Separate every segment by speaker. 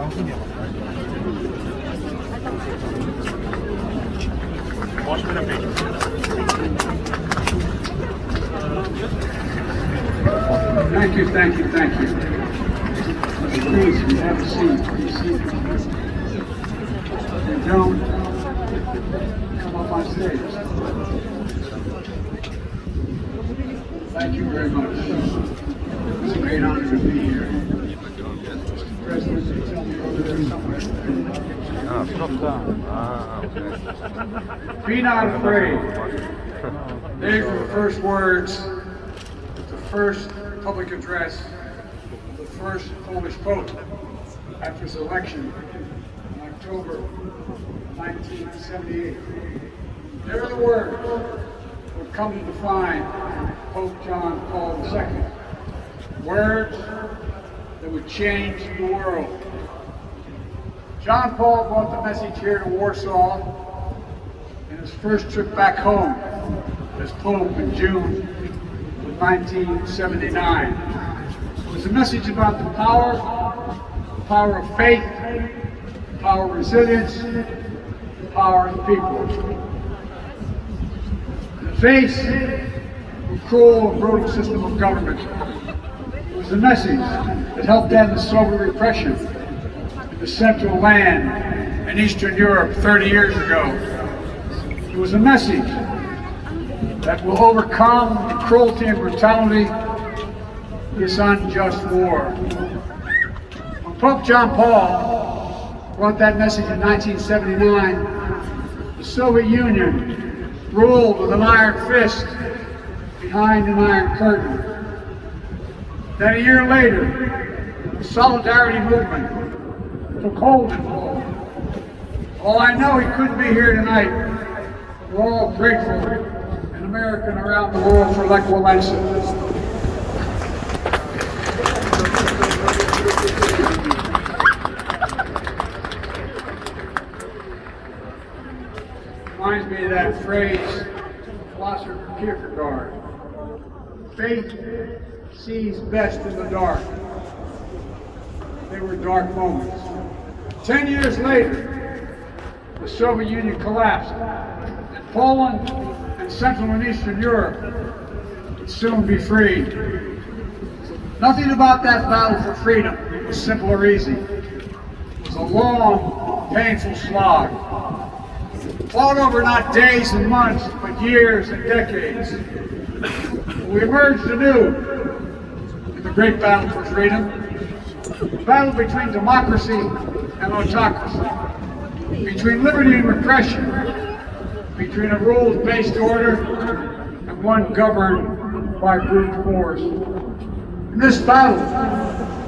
Speaker 1: Thank you, thank you, thank you. Please, have a seat. And Joan, come up on stage. Thank you very much. It's a great honor to be here. Mr. President, they tell me over there somewhere. Be not afraid. These are the first words, the first public address of the first Polish Pope after his election in October 1978. They were the words that would come to define Pope John Paul II. Words that would change the world. John Paul brought the message here to Warsaw in his first trip back home as Pope in June of 1979. It was a message about the power of faith, the power of resilience, the power of the people. In the face of a cruel and brutal system of government, it was a message that helped end the Soviet repression in the Central Land in Eastern Europe 30 years ago. It was a message that will overcome the cruelty and brutality of this unjust war. When Pope John Paul brought that message in 1979, the Soviet Union ruled with an iron fist behind an iron curtain. Then a year later, the Solidarity movement took hold in Poland. While I know he couldn't be here tonight, we're all grateful in America and around the world for Lech Walesa. Reminds me of that phrase, philosopher Kierkegaard. Faith sees best in the dark. They were dark moments. 10 years later, the Soviet Union collapsed, and Poland and Central and Eastern Europe would soon be free. Nothing about that battle for freedom was simple or easy. It was a long, painful slog, fought over not days and months, but years and decades. We emerged anew in the great battle for freedom, a battle between democracy and autocracy, between liberty and repression, between a rules-based order and one governed by brute force. In this battle,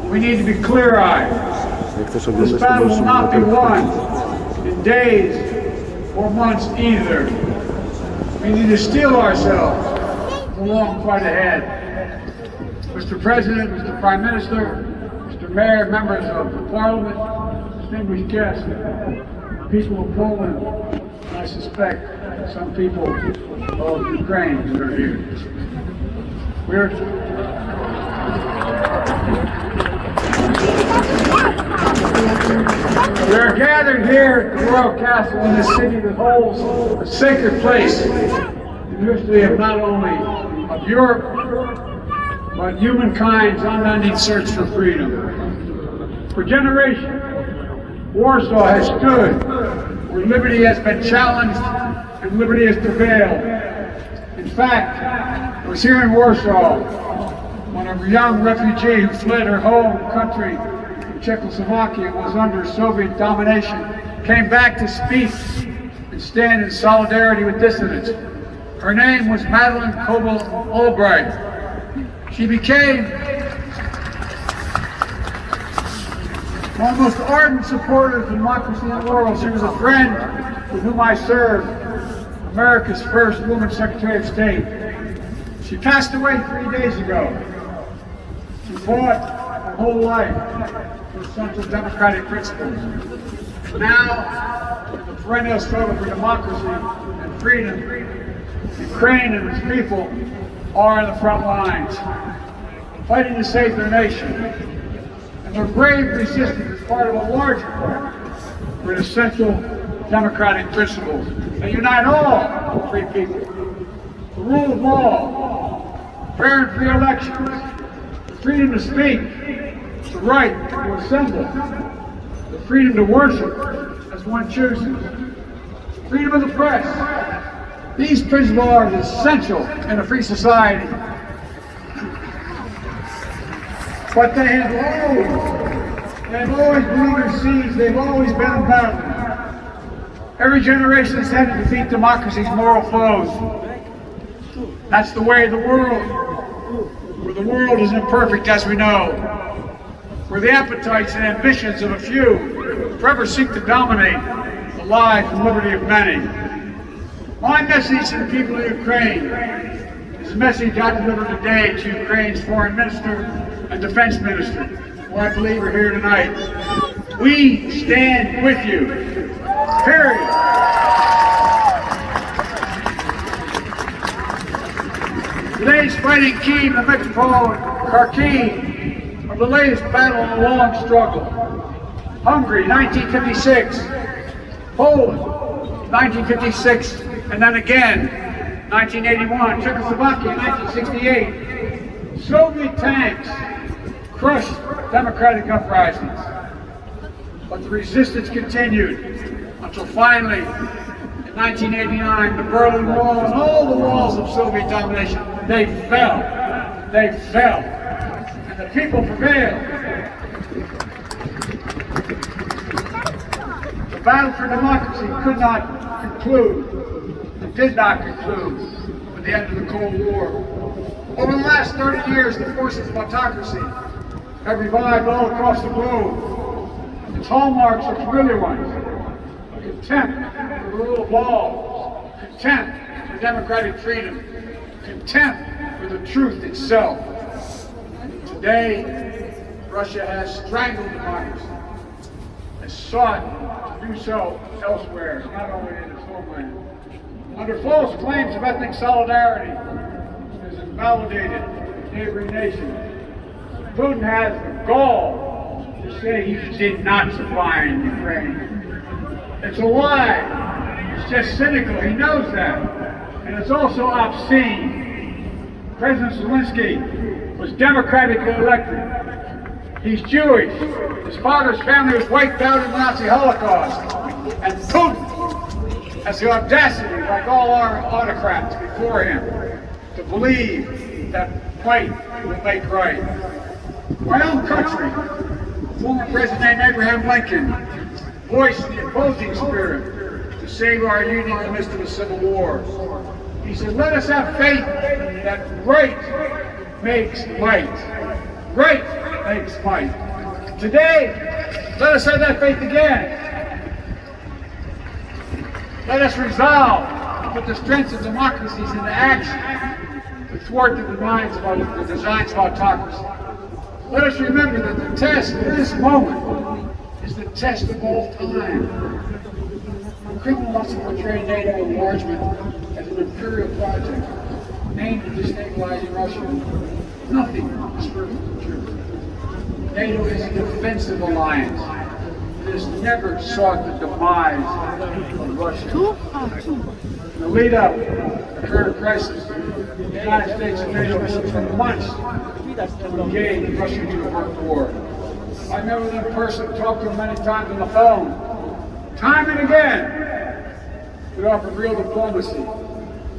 Speaker 1: we need to be clear-eyed. This battle will not be won in days or months either. We need to steel ourselves for the long fight ahead. Mr. President, Mr. Prime Minister, Mr. Mayor, members of the Parliament, distinguished guests, people of Poland, and I suspect some people of Ukraine that are here. We are gathered here at the Royal Castle in the city that holds a sacred place in the history of not only of Europe, but humankind's unending search for freedom. For generations, Warsaw has stood where liberty has been challenged and liberty has prevailed. In fact, it was here in Warsaw when a young refugee who fled her home country in Czechoslovakia and was under Soviet domination came back to speak and stand in solidarity with dissidents. Her name was Madeleine Koval Albright. She became one of the most ardent supporters of democracy in the world. She was a friend with whom I served, America's first woman Secretary of State. She passed away 3 days ago. She fought her whole life for central democratic principles. Now, in the perennial struggle for democracy and freedom, Ukraine and its people are in the front lines, fighting to save their nation. And their brave resistance is part of a larger part for an essential democratic principles that unite all free people. The rule of law, fair and free elections, the freedom to speak, the right to assemble, the freedom to worship as one chooses, freedom of the press. These principles are essential in a free society. But they have always been overseas, they've always been in battle. Every generation has had to defeat democracy's moral foes. That's the way of the world, where the world is imperfect, as we know, where the appetites and ambitions of a few forever seek to dominate the life and liberty of many. My message to the people of Ukraine is a message I delivered today to Ukraine's foreign minister and defense minister, who I believe are here tonight. We stand with you, period. Today's fighting Kyiv, the Metropole, Kharkiv are the latest battle in a long struggle. Hungary, 1956. Poland, 1956, and then again, 1981. Czechoslovakia, 1968. Soviet tanks crushed democratic uprisings. But the resistance continued until finally, in 1989, the Berlin Wall and all the walls of Soviet domination, they fell. They fell. And the people prevailed. The battle for democracy could not conclude. It did not conclude with the end of the Cold War. Over the last 30 years, the forces of autocracy have revived all across the globe. Its hallmarks are familiar ones: contempt for the rule of law, contempt for democratic freedom, contempt for the truth itself. Today, Russia has strangled democracy, has sought to do so elsewhere, not only in its homeland. Under false claims of ethnic solidarity, it has invalidated neighboring nations. Putin has the gall to say he did not supply in Ukraine. It's a lie. It's just cynical. He knows that. And it's also obscene. President Zelensky was democratically elected. He's Jewish. His father's family was wiped out in the Nazi Holocaust. And Putin has the audacity, like all our autocrats before him, to believe that might will make right. My own country, former President Abraham Lincoln, voiced the opposing spirit to save our union in the midst of a civil war. He said, let us have faith that right makes might. Right makes might. Today, let us have that faith again. Let us resolve to put the strengths of democracies into action to thwart the designs of autocracy. Let us remember that the test of this moment is the test of all time. The criminal wants to portray NATO enlargement as an imperial project aimed at destabilizing Russia. Nothing is further from the truth. NATO is a defensive alliance. It has never sought the demise of Russia. In the lead up to the current crisis, the United States and NATO have spent months to engage Russia to avert the war. I met with him in person, talked to him many times on the phone. Time and again, we offered real diplomacy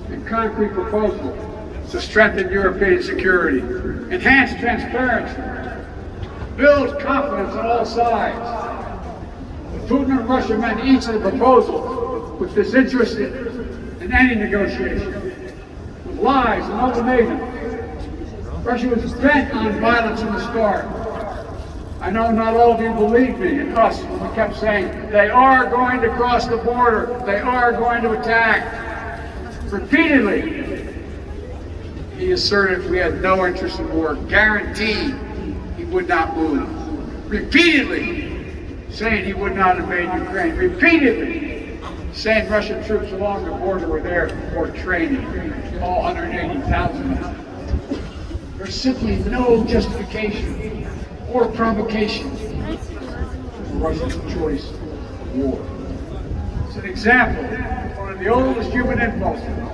Speaker 1: and concrete proposals to strengthen European security, enhance transparency, build confidence on all sides. Putin and Russia met each of the proposals with disinterested in any negotiation, with lies and ultimatums. Russia was bent on violence from the start. I know not all of you believed me and us when we kept saying, they are going to cross the border, they are going to attack. Repeatedly, he asserted we had no interest in war, guaranteed he would not move. Repeatedly, saying he would not invade Ukraine. Repeatedly, saying Russian troops along the border were there for training, all 180,000. There's simply no justification or provocation for Russia's choice of war. It's an example of one of the oldest human impulses,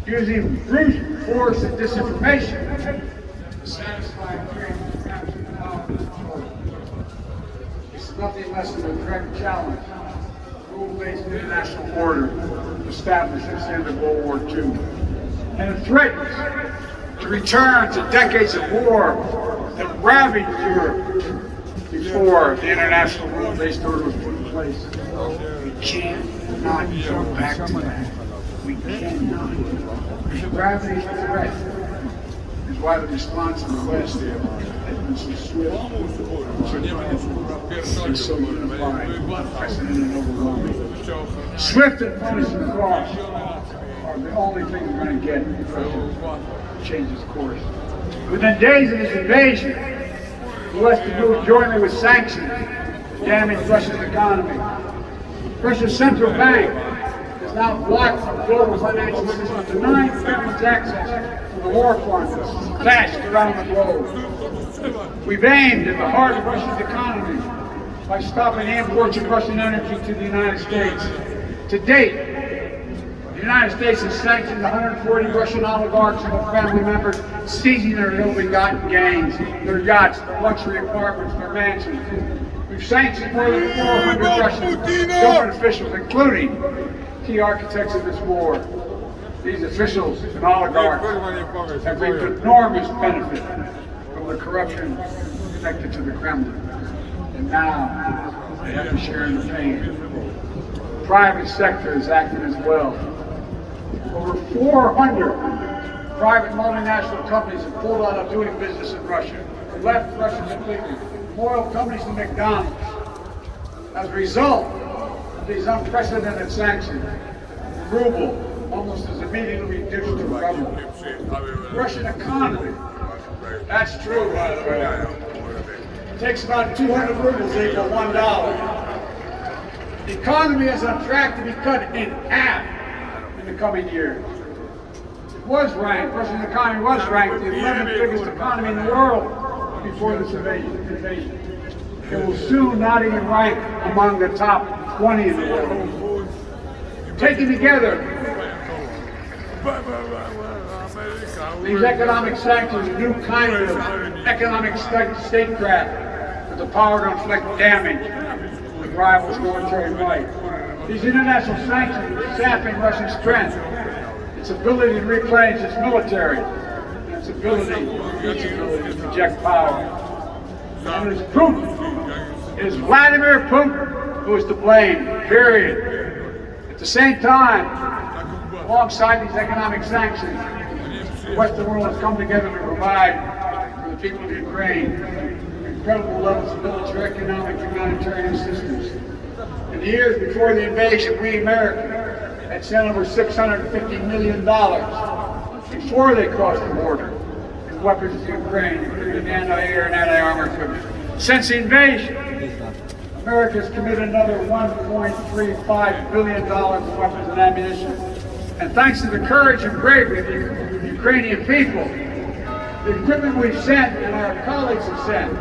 Speaker 1: using brute force and disinformation to satisfy Ukraine's capture power and control. It's nothing less than a direct challenge to rule-based international order established since the end of World War II. And it threatens to return to decades of war that ravaged Europe before the international rule-based order was put in place. We cannot go back to that. We cannot. The gravity of the threat is why the response in the West has been so swift, so powerful, and so unified, unprecedented and overwhelming. Swift and punishing across are the only thing we're going to get if Russia changes course. Within days of his invasion, the West has moved jointly with sanctions to damage Russia's economy. Russia's central bank has now blocked the global financial system, denying government's access to the war funds stashed around the globe. We've aimed at the heart of Russia's economy by stopping the imports of Russian energy to the United States. To date, the United States has sanctioned 140 Russian oligarchs and their family members, seizing their ill-begotten gains, their yachts, their luxury apartments, their mansions. We've sanctioned more than 400 Russian government officials, including key architects of this war. These officials and oligarchs have reaped enormous benefit from the corruption connected to the Kremlin. And now they have to share in the pain. The private sector is acting as well. Over 400 private multinational companies have pulled out of doing business in Russia. They left Russia completely. From oil companies to McDonald's. As a result of these unprecedented sanctions, the ruble almost is immediately reduced to rubble. The Russian economy, that's true by the way, it takes about 200 rubles to equal $1. The economy is on track to be cut in half in the coming years. It was ranked, Russia's economy was ranked the 11th biggest economy in the world before this invasion. It will soon not even rank among the top 20 in the world. Taken together, these economic sanctions, a new kind of economic statecraft with the power to inflict damage that rivals military might. These international sanctions are sapping Russia's strength, its ability to replenish its military, and its ability to project power. And it is Putin, it is Vladimir Putin who is to blame, period. At the same time, alongside these economic sanctions, the Western world has come together to provide for the people of Ukraine incredible levels of military, economic, and humanitarian assistance. In the years before the invasion, we Americans had sent over $650 million before they crossed the border in weapons to Ukraine, including anti-air and anti-armor equipment. Since the invasion, America has committed another $1.35 billion in weapons and ammunition. And thanks to the courage and bravery of the Ukrainian people, the equipment we've sent and our colleagues have sent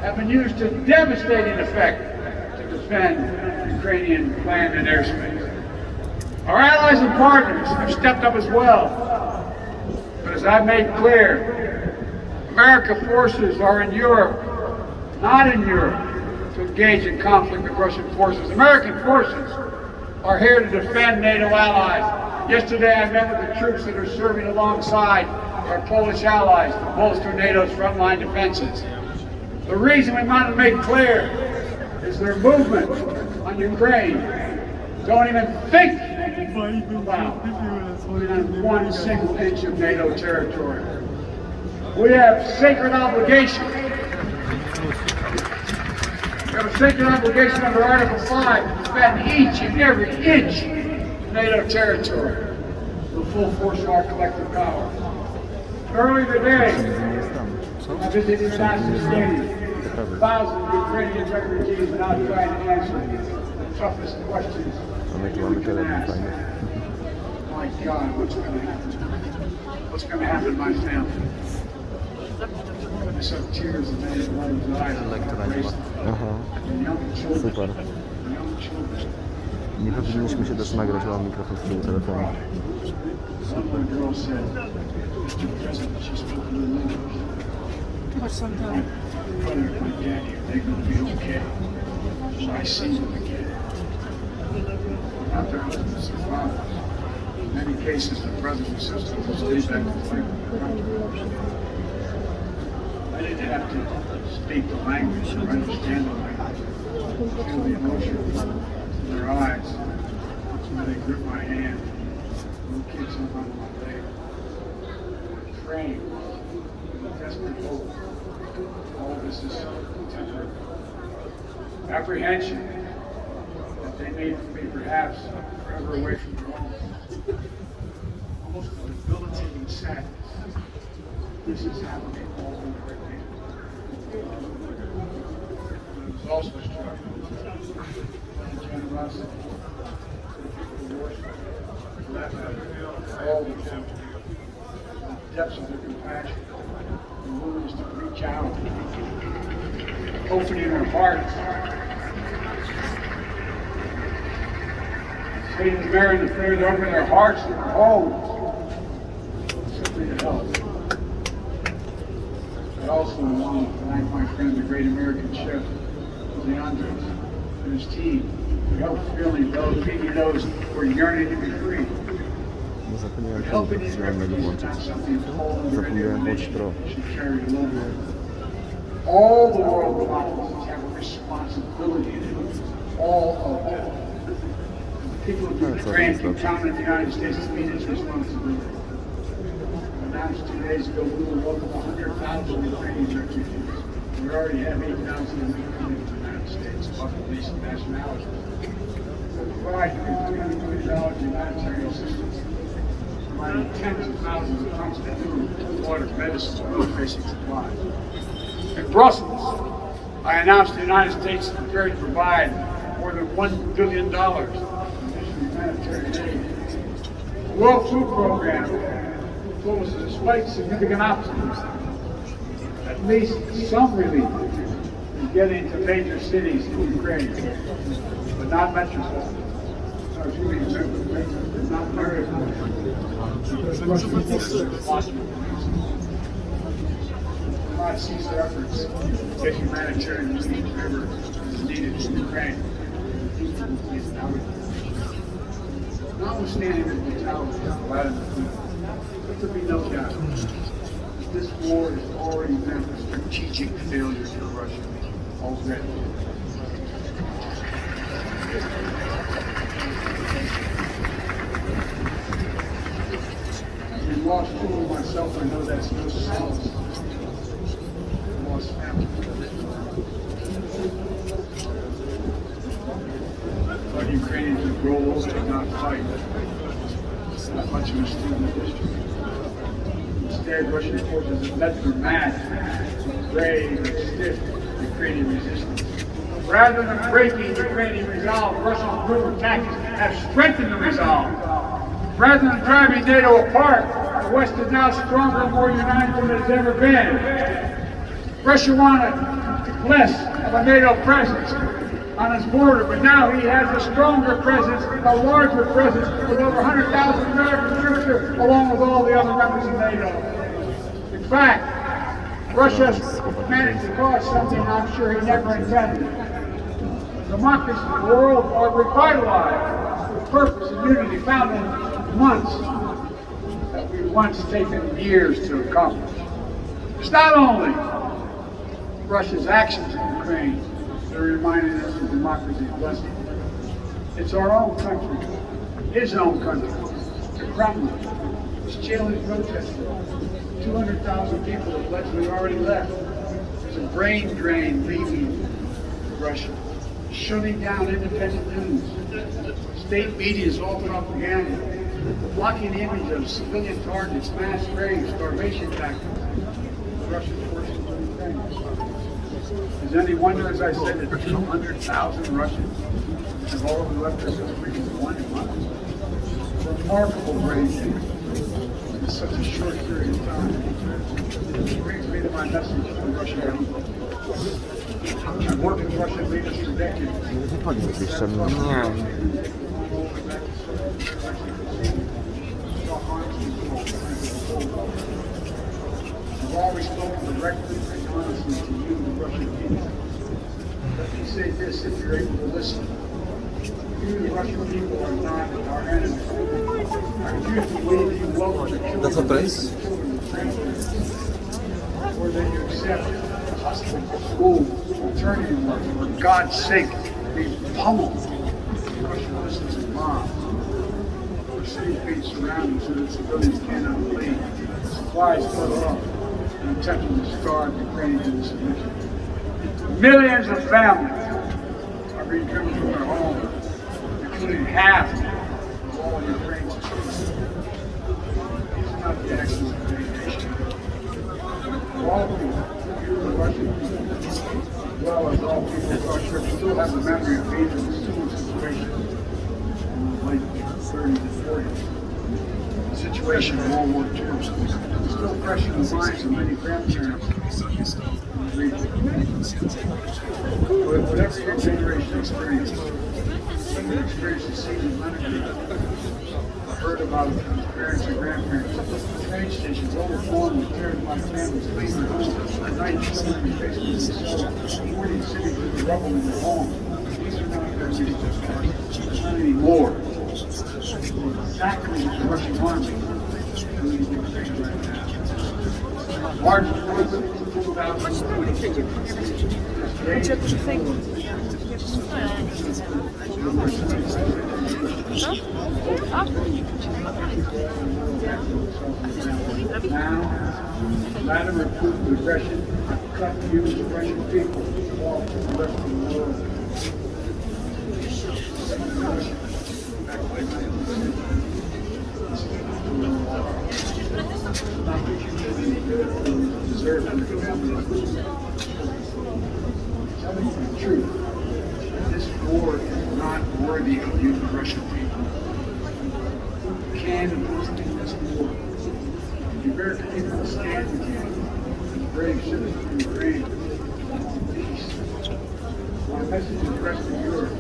Speaker 1: have been used to devastating effect to defend Ukrainian land and airspace. Our allies and partners have stepped up as well. But as I've made clear, American forces are in Europe, not in Europe, to engage in conflict with Russian forces. American forces are here to defend NATO allies. Yesterday I met with the troops that are serving alongside our Polish allies to bolster NATO's frontline defenses. The reason we want to make clear is their movement on Ukraine. Don't even think about putting on one single inch of NATO territory. We have sacred obligation. We have a sacred obligation under Article 5 to defend each and every inch of NATO territory with the full force of our collective power. Earlier today, I visited international stadiums. Thousands of Ukrainian refugees now trying to answer the toughest questions we can ask. My God, what's going to happen? What's going to happen to my family? I saw tears in many one's eyes.
Speaker 2: Aha,
Speaker 1: Young children.
Speaker 2: super.
Speaker 1: Young children.
Speaker 2: Nie powinniśmy się też nagrać, mam mikrofon z tyłu telefonu.
Speaker 1: Some little girl said, Mr. President, she spoke a little English.
Speaker 3: Or something.
Speaker 1: My brother and my daddy, are they going to be okay? So I see them again. Not their husbands and fathers. In many cases, the brothers and sisters will stay back to fight for the country. I didn't have to speak the language or understand the language. Feel the emotion in their eyes when they grip my hand. Little kids on my leg. Praying, desperate hope. All this is temporary. Apprehension that they may be perhaps forever away from their home. Almost a debilitating sadness. This is happening all over right now. But it was also struck with generosity, the worship, all the depths of their compassion, the willingness to reach out, opening their hearts. Satan's bearing the prayers over their hearts and their homes, simply to help. I also want to thank my friend, the great American chef, Leandros, and his team, who helped feeling those, feeding those who are yearning to be free.
Speaker 2: No zapomniałem
Speaker 1: Helping these
Speaker 2: profesjonalnego
Speaker 1: refugees is
Speaker 2: włączyć.
Speaker 1: not something Poland or any other
Speaker 2: Zapomniałem włączyć
Speaker 1: nation
Speaker 2: pro.
Speaker 1: should carry alone. All the world politicians have a responsibility to do. All of them. People who do the grand can count on the United States to meet its responsibility. Announced 2 days ago we will welcome 100,000 Ukrainian refugees. We already have 8,000 coming to the United States, plus at least nationalities. We'll provide $300 million in humanitarian assistance, providing tens of thousands of tons of food, water, medicine, and other basic supplies. In Brussels, I announced the United States is prepared to provide more than $1 billion in humanitarian aid. The World Food Program told us that despite significant obstacles, at least some relief is getting to major cities in Ukraine, but not metropolitan. Not very because Russian forces are responsible. God sees their efforts to get humanitarian relief wherever is needed in Ukraine. Notwithstanding the brutality of Vladimir Putin, let there be no doubt that this war has already been a strategic failure for Russia already. Having lost two of myself, I know that's no solace. I lost family. But Ukrainians have rolled over and not fight. It's not much of a student of history. Instead, Russian forces have led through mad, brave, and stiff Ukrainian resistance. Rather than breaking Ukrainian resolve, Russia's brutal tactics have strengthened the resolve. Rather than driving NATO apart, the West is now stronger and more united than it has ever been. Russia wanted less of a NATO presence on its border, but now he has a stronger presence, a larger presence, with over 100,000 American troops along with all the other members of NATO. In fact, Russia managed to cause something I'm sure he never intended. Democracies in the world are revitalized with purpose and unity found in months that we've once taken years to accomplish. It's not only Russia's actions in Ukraine that are reminding us of democracy's blessing. It's our own country, his own country, the Kremlin, is jailing protesters. 200,000 people have allegedly already left. There's a brain drain leaving Russia, shutting down independent news. State media is all propaganda, blocking the image of civilian targets, mass graves, starvation tactics. Russian forces in Ukraine. Is any wonder, as I said, that 200,000 Russians have already left their country in 1 month? Remarkable brave thing. such a short period of time. Which brings me to my message for Russia. I've worked with Russian leaders for decades.
Speaker 2: Wychodzi z tej ściany.
Speaker 1: I've always spoken directly and honestly to you, the Russian people. Let me say this if you're able to listen. You, the Russian people, are not our enemies. I refuse to believe you welcome the children.
Speaker 2: That's a place?
Speaker 1: Or that you accept hospital, school, maternity work, for God's sake, be pummeled. Russian listens and bombs. Our cities being surrounded so that civilians cannot leave. Supplies cut off and attempting to starve Ukrainians into submission. Millions of families are being driven from their homes, including half of all Ukrainians. These are not the actions of any nation. All people, you the Russian people, as well as all people across Europe, still have the memory of being in a similar situation in the late 30s and 40s. The situation of World War II is still fresh in the minds of many grandparents in the region. Whatever your generation experiences, some experience the season renegade. I heard about it from parents and grandparents. Train stations overflowing with terrified families leaving their homes. At night, children in basements and cellars, 40 cities with rubble in their homes. These are not their reasons. Not anymore. Exactly what the Russian army is doing in Ukraine right now. Largest group of 2,000 Now, Vladimir Putin's aggression cut you, the Russian people, off from the rest of the world. Deserve under the telling you the truth. This war is not worthy of you, the Russian people. You can lose in this war. The American people will stand with you, as brave citizens of Ukraine, on peace. My message is addressed to Europe.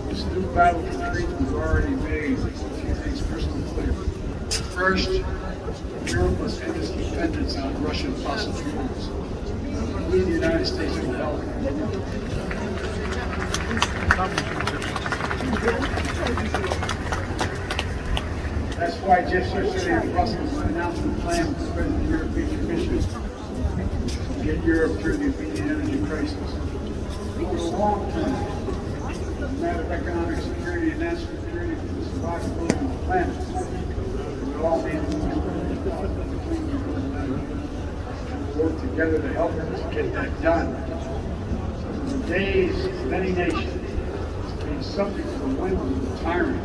Speaker 1: This new battle for freedom is already made. A few things crystal clear. First, Europe must end its dependence on Russian fossil fuels. We, the United States, will help. That's why just yesterday in Brussels, I announced a plan to President of the European Commission to get Europe through the immediate energy crisis. Over the long term, the matter of economic security and national security for the survivability of the planet, we all need to work together to help us get that done. So in the days of many nations being subject to the whims of the tyrant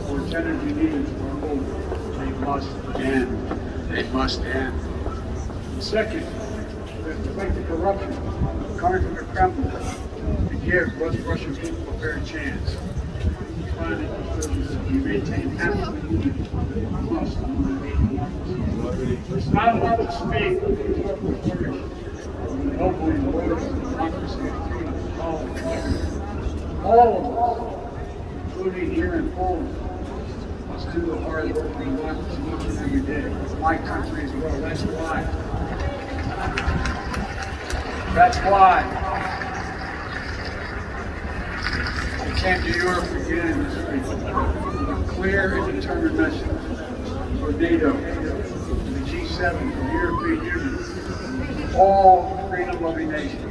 Speaker 1: or its energy needs are over, they must end. They must end. Second, we have to fight the corruption coming from the Kremlin to give Russian people a fair chance. Finally, we maintain absolute unity. It's not enough to speak. Hopefully, the voters of democracy and freedom all of us, including here in Poland, must do the hard work for democracy each and every day. My country as well. That's why. That's why. I came to Europe again this week with a clear and determined message for NATO, the G7, the European Union, all freedom-loving nations.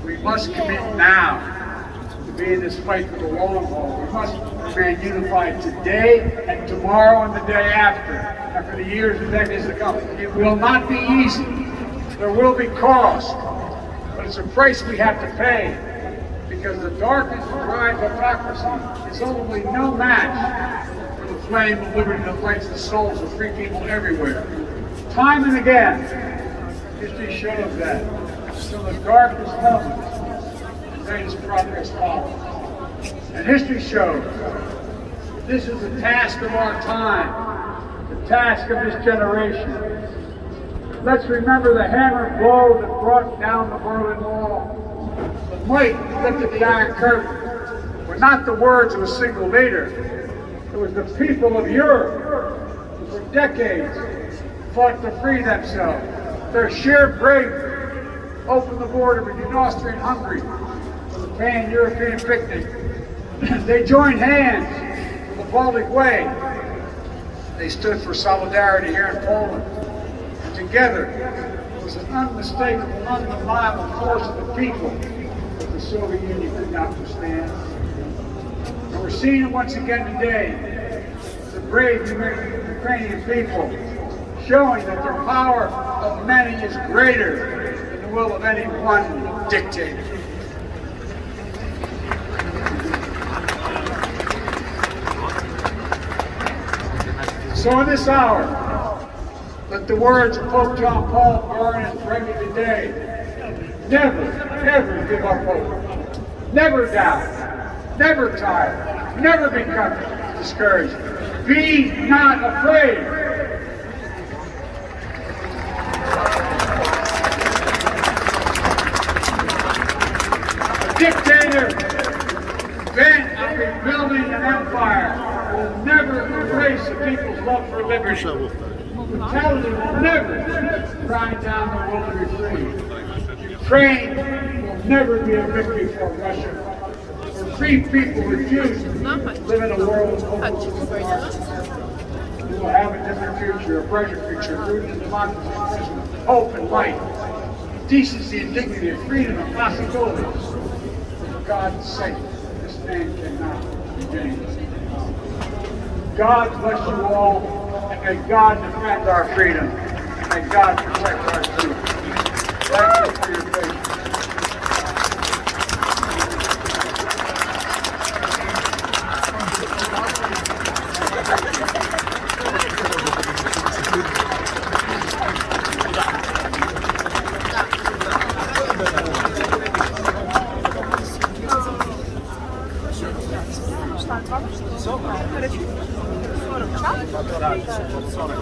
Speaker 1: We must commit now to be in this fight for the long haul. We must remain unified today and tomorrow and the day after, and for the years and decades to come. It will not be easy. There will be cost, but it's a price we have to pay. Because the darkness that drives autocracy is ultimately no match for the flame of liberty that lights the souls of free people everywhere. Time and again, history shows that. Till the darkness comes, the greatest progress follows. And history shows this is the task of our time, to task of this generation. Let's remember the hammer blow that brought down the Berlin Wall. The might that lifted the Iron Curtain were not the words of a single leader. It was the people of Europe who for decades fought to free themselves. Their sheer bravery opened the border between Austria and Hungary for the pan-European picnic. They joined hands for the Baltic Way. They stood for solidarity here in Poland. And together, it was an unmistakable, undeniable force of the people that the Soviet Union could not withstand. And we're seeing it once again today. The brave Ukrainian people showing that their power of many is greater than the will of any one dictator. So in this hour, let the words of Pope John Paul burn and bring me today. Never, ever give up hope. Never doubt. Never tire. Never become discouraged. Be not afraid. A dictator bent on rebuilding an empire will never embrace the people's love for liberty. Brutality will never grind down the will to be free. Ukraine will never be a victory for Russia. For free people refuse to live in a world of hope. We will have a different future, a brighter future, rooted in democracy, hope and light, decency and dignity, and freedom and possibilities. For God's sake, this man cannot be changed. God bless you all, and may God defend our freedom. May God protect our truth. Thank you for your patience.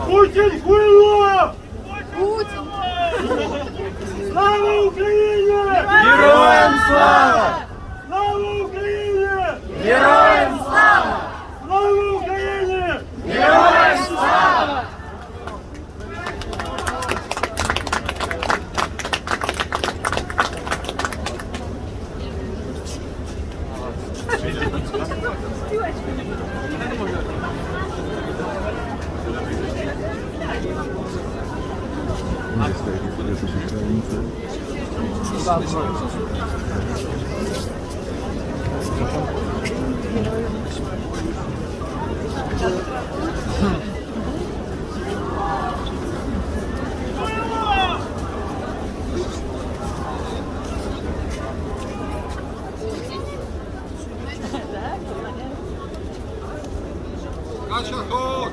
Speaker 3: Путін хуйло!
Speaker 4: Путін!
Speaker 3: Слава Україні!
Speaker 4: Героям слава!
Speaker 3: Слава Україні!
Speaker 4: Героям слава!
Speaker 3: Слава Україні!
Speaker 4: Героям слава!
Speaker 2: Jesteś Ukraińcy.
Speaker 3: Kasia, chodź!